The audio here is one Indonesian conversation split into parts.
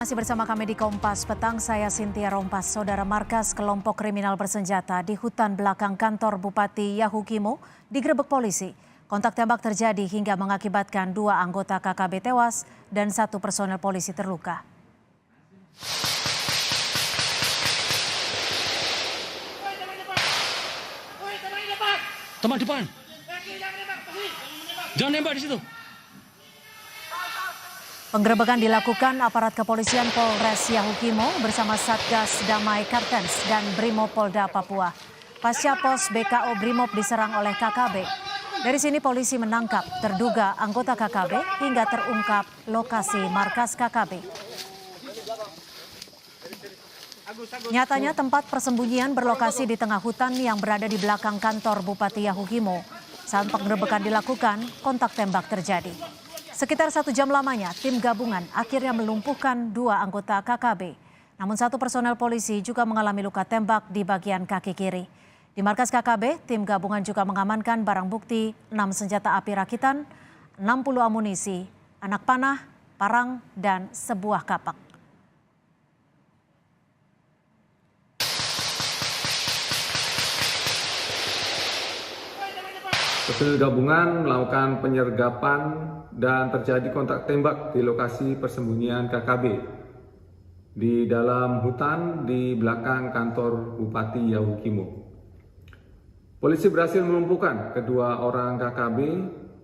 Masih bersama kami di Kompas Petang, saya Cynthia Rompas. Saudara, markas kelompok kriminal bersenjata di hutan belakang kantor Bupati Yahukimo digerebek polisi. Kontak tembak terjadi hingga mengakibatkan 2 anggota KKB tewas dan 1 personel polisi terluka. Teman depan. Jangan nembak di situ. Penggerebekan dilakukan aparat kepolisian Polres Yahukimo bersama Satgas Damai Kartens dan Brimob Polda Papua. Pasca pos BKO Brimob diserang oleh KKB. Dari sini polisi menangkap terduga anggota KKB hingga terungkap lokasi markas KKB. Nyatanya tempat persembunyian berlokasi di tengah hutan yang berada di belakang kantor Bupati Yahukimo. Saat penggerebekan dilakukan, kontak tembak terjadi. Sekitar 1 jam lamanya, tim gabungan akhirnya melumpuhkan 2 anggota KKB. Namun 1 personel polisi juga mengalami luka tembak di bagian kaki kiri. Di markas KKB, tim gabungan juga mengamankan barang bukti 6 senjata api rakitan, 60 amunisi, anak panah, parang, dan sebuah kapak. Personil gabungan melakukan penyergapan dan terjadi kontak tembak di lokasi persembunyian KKB di dalam hutan di belakang kantor Bupati Yahukimo. Polisi berhasil melumpuhkan kedua orang KKB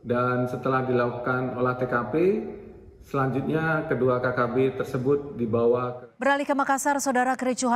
dan setelah dilakukan olah TKP, selanjutnya kedua KKB tersebut dibawa ke... Beralih ke Makassar, saudara, kericuhan